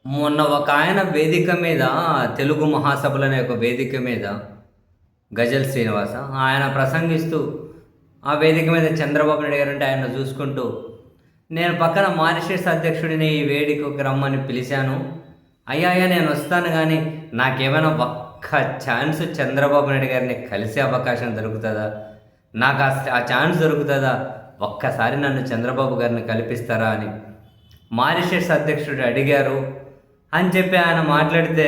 మొన్న ఒక ఆయన వేదిక మీద తెలుగు మహాసభలు అనే ఒక వేదిక మీద గజల్ శ్రీనివాస ఆయన ప్రసంగిస్తూ ఆ వేదిక మీద చంద్రబాబు నాయుడు గారు అంటే ఆయన చూసుకుంటూ నేను పక్కన మారిషస్ అధ్యక్షుడిని ఈ వేదికకు రమ్మని పిలిచాను. అయ్యా నేను వస్తాను, కానీ నాకేమైనా ఒక్క ఛాన్స్ చంద్రబాబు నాయుడు గారిని కలిసే అవకాశం దొరుకుతుందా? నాకు ఆ ఛాన్స్ దొరుకుతుందా? ఒక్కసారి నన్ను చంద్రబాబు గారిని కల్పిస్తారా అని మారిషస్ అధ్యక్షుడు అడిగారు అని చెప్పి ఆయన మాట్లాడితే,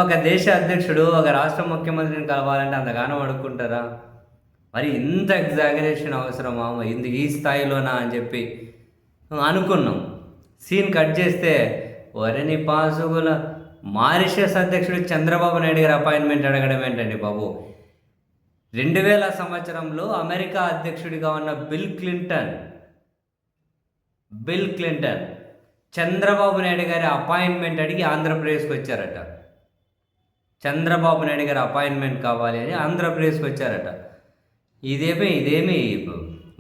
ఒక దేశ అధ్యక్షుడు ఒక రాష్ట్ర ముఖ్యమంత్రిని కలవాలంటే అంతగానో అడుక్కుంటారా? మరి ఇంత ఎగ్జాగరేషన్ అవసరమా? ఈ స్థాయిలోనా అని చెప్పి అనుకున్నాం. సీన్ కట్ చేస్తే వరిని పాసుగుల మారిషస్ అధ్యక్షుడు చంద్రబాబు నాయుడు గారి అపాయింట్మెంట్ అడగడం ఏంటండి బాబు? 2000 సంవత్సరంలో అమెరికా అధ్యక్షుడిగా ఉన్న బిల్ క్లింటన్ చంద్రబాబు నాయుడు గారి అపాయింట్మెంట్ అడిగి ఆంధ్రప్రదేశ్కి వచ్చారట. చంద్రబాబు నాయుడు గారి అపాయింట్మెంట్ కావాలి అని ఆంధ్రప్రదేశ్కి వచ్చారట. ఇదేమి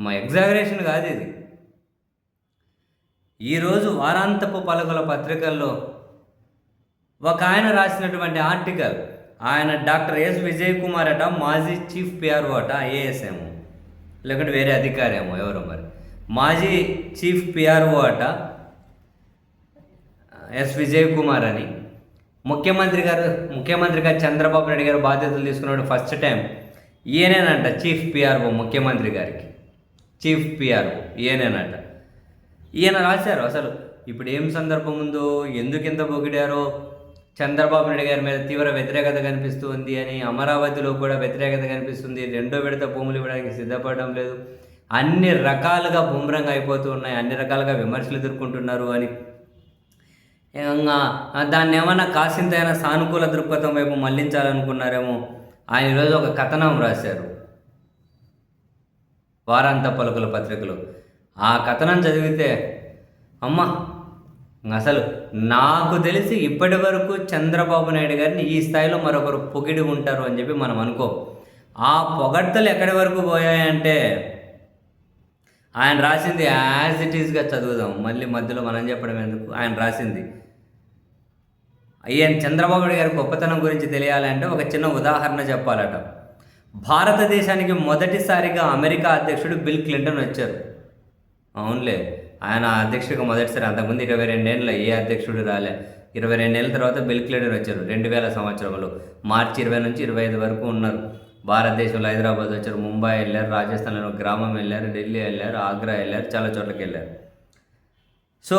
మా ఎగ్జాగరేషన్ కాదు ఇది. ఈరోజు వారాంతపు పలుకుల పత్రికల్లో ఒక ఆయన రాసినటువంటి ఆర్టికల్, ఆయన డాక్టర్ ఎస్ విజయ్ కుమార్ అట, మాజీ చీఫ్ పిఆర్ఓ అట, ఐఏఎస్ ఏమో లేకుంటే వేరే అధికారి ఏమో ఎవరో, మరి మాజీ చీఫ్ పిఆర్ఓ అట ఎస్ విజయ్ కుమార్ అని. ముఖ్యమంత్రిగా చంద్రబాబు నాయుడు గారు బాధ్యతలు తీసుకున్నాడు ఫస్ట్ టైం ఈయనేనంట చీఫ్ పిఆర్ఓ. ముఖ్యమంత్రి గారికి చీఫ్ పిఆర్ఓ ఈయనేనంట. ఈయన రాశారు అసలు ఇప్పుడు ఏం సందర్భం ఉందో, ఎందుకు ఇంత పొగిడారో, చంద్రబాబు నాయుడు గారి మీద తీవ్ర వ్యతిరేకత కనిపిస్తుంది అని, అమరావతిలో కూడా వ్యతిరేకత కనిపిస్తుంది, 2వ విడత భూములు ఇవ్వడానికి సిద్ధపడడం లేదు, అన్ని రకాలుగా బుమ్రంగా అయిపోతూ ఉన్నాయి, అన్ని రకాలుగా విమర్శలు ఎదుర్కొంటున్నారు అని, దాన్ని ఏమన్నా కాసింతైనా సానుకూల దృక్పథం వైపు మళ్లించాలనుకున్నారేమో. ఆయన ఈరోజు ఒక కథనం రాశారు వారాంత పలుకుల పత్రికలో. ఆ కథనం చదివితే అమ్మ, అసలు నాకు తెలిసి ఇప్పటి వరకు చంద్రబాబు నాయుడు గారిని ఈ స్థాయిలో మరొకరు పొగిడి ఉంటారు అని చెప్పి మనం అనుకో. ఆ పొగడ్తలు ఎక్కడి వరకు పోయాయంటే, ఆయన రాసింది యాజ్ ఇట్ ఈస్గా చదువుదాం, మళ్ళీ మధ్యలో మనం చెప్పడం ఎందుకు. ఆయన రాసింది, ఈయన చంద్రబాబు నాయుడు గారి గొప్పతనం గురించి తెలియాలంటే ఒక చిన్న ఉదాహరణ చెప్పాలట. భారతదేశానికి మొదటిసారిగా అమెరికా అధ్యక్షుడు బిల్ క్లింటన్ వచ్చారు. అవునులే, ఆయన అధ్యక్షుడిగా మొదటిసారి, అంతకుముందు 22 ఏళ్ళ ఏ అధ్యక్షుడు రాలే. 22 ఏళ్ళ తర్వాత బిల్ క్లింటన్ వచ్చారు 2000 సంవత్సరంలో. మార్చి 20 నుంచి 25 వరకు ఉన్నారు భారతదేశంలో. హైదరాబాద్ వచ్చారు, ముంబై వెళ్ళారు, రాజస్థాన్లో గ్రామం వెళ్ళారు, ఢిల్లీ వెళ్ళారు, ఆగ్రా వెళ్ళారు, చాలా చోట్లకి వెళ్ళారు. సో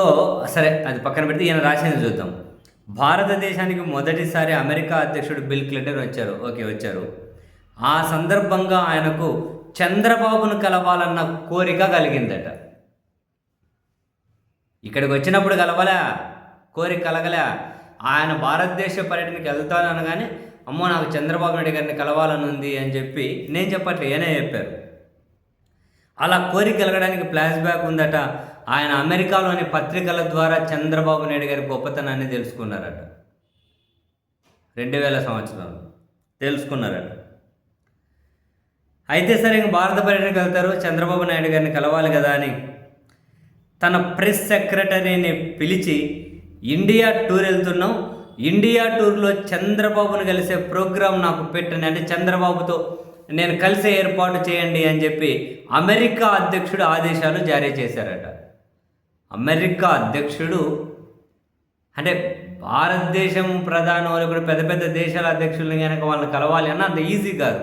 సరే, అది పక్కన పెడితే ఈయన రాసింది చూద్దాం. భారతదేశానికి మొదటిసారి అమెరికా అధ్యక్షుడు బిల్ క్లింటన్ వచ్చారు. ఓకే, వచ్చారు. ఆ సందర్భంగా ఆయనకు చంద్రబాబును కలవాలన్న కోరిక కలిగిందట. ఇక్కడికి వచ్చినప్పుడు కలవలే, కోరిక కలగలే. ఆయన భారతదేశ పర్యటనకి వెళ్తాను అనగానే, అమ్మో నాకు చంద్రబాబు నాయుడు గారిని కలవాలని ఉంది అని చెప్పి, నేను చెప్పట్లే ఏనే చెప్పారు. అలా కోరిక కలగడానికి ఫ్లాష్ బ్యాక్ ఉందట. ఆయన అమెరికాలోని పత్రికల ద్వారా చంద్రబాబు నాయుడు గారి గొప్పతనాన్ని తెలుసుకున్నారట. 2000 సంవత్సరంలో తెలుసుకున్నారట. అయితే సరే, ఇంక భారత పర్యటనకు వెళ్తారు, చంద్రబాబు నాయుడు గారిని కలవాలి కదా అని తన ప్రెస్ సెక్రటరీని పిలిచి, ఇండియా టూర్ వెళ్తున్నాం, ఇండియా టూర్లో చంద్రబాబును కలిసే ప్రోగ్రాం నాకు పెట్టండి, అంటే చంద్రబాబుతో నేను కలిసే ఏర్పాటు చేయండి అని చెప్పి అమెరికా అధ్యక్షుడు ఆదేశాలు జారీ చేశారట. అమెరికా అధ్యక్షుడు అంటే భారతదేశం ప్రధాని వాళ్ళు కూడా పెద్ద పెద్ద దేశాల అధ్యక్షుల్ని కనుక వాళ్ళని కలవాలి అన్న అంత ఈజీ కాదు.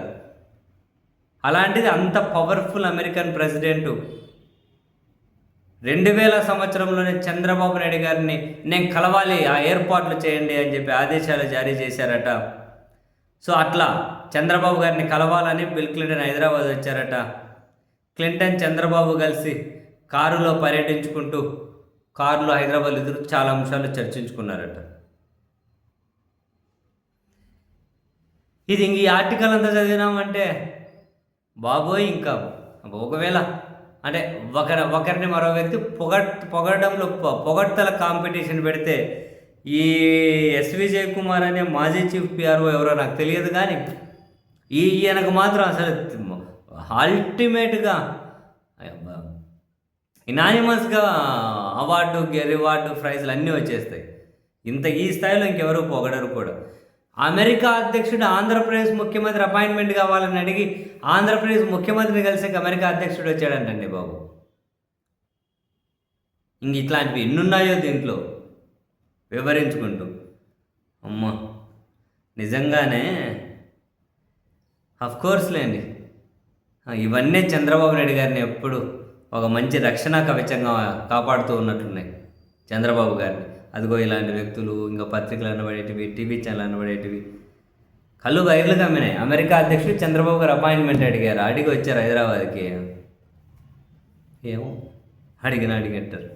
అలాంటిది అంత పవర్ఫుల్ అమెరికన్ ప్రెసిడెంటు 2000 సంవత్సరంలోనే చంద్రబాబు నాయుడు గారిని నేను కలవాలి, ఆ ఏర్పాట్లు చేయండి అని చెప్పి ఆదేశాలు జారీ చేశారట. సో అట్లా చంద్రబాబు గారిని కలవాలని బిల్ క్లింటన్ హైదరాబాద్ వచ్చారట. క్లింటన్ చంద్రబాబు కలిసి కారులో పర్యటించుకుంటూ కారులో హైదరాబాద్ ఎదురు చాలా అంశాలు చర్చించుకున్నారట. ఇది ఇంక ఈ ఆర్టికల్ అంతా చదివినామంటే బాబోయ్, ఇంకా ఒకవేళ అంటే ఒకరిని మరో వ్యక్తి పొగడంలో పొగడ్తల కాంపిటీషన్ పెడితే, ఈ ఎస్ విజయ్ కుమార్ అనే మాజీ చీఫ్ పిఆర్ఓ ఎవరో నాకు తెలియదు, కానీ ఈయనకు మాత్రం అసలు అల్టిమేట్గా ఇనానిమస్గా అవార్డు రివార్డు ప్రైజ్లు అన్నీ వచ్చేస్తాయి. ఈ స్థాయిలో ఇంకెవరు పొగడరు కూడా. అమెరికా అధ్యక్షుడు ఆంధ్రప్రదేశ్ ముఖ్యమంత్రి అపాయింట్మెంట్ కావాలని అడిగి ఆంధ్రప్రదేశ్ ముఖ్యమంత్రిని కలిసాక అమెరికా అధ్యక్షుడు వచ్చాడంటండి బాబు. ఇంక ఇట్లాంటివి ఎన్నున్నాయో దీంట్లో వివరించుకుంటూ. అమ్మ నిజంగానే లేండి, ఇవన్నీ చంద్రబాబు నాయుడు గారిని ఎప్పుడు ఒక మంచి రక్షణ కవచంగా కాపాడుతూ ఉన్నట్లున్నాయి చంద్రబాబు గారిని. అదిగో ఇలాంటి వ్యక్తులు ఇంకా పత్రికలు అనబడేటివి, టీవీ ఛానల్ అనబడేటివి కళ్ళు బయర్లు కమ్మినాయి. అమెరికా అధ్యక్షుడు చంద్రబాబు గారు అపాయింట్మెంట్ అడిగారు, అడిగి వచ్చారు హైదరాబాద్కి. ఏమో అడిగినట్టారు.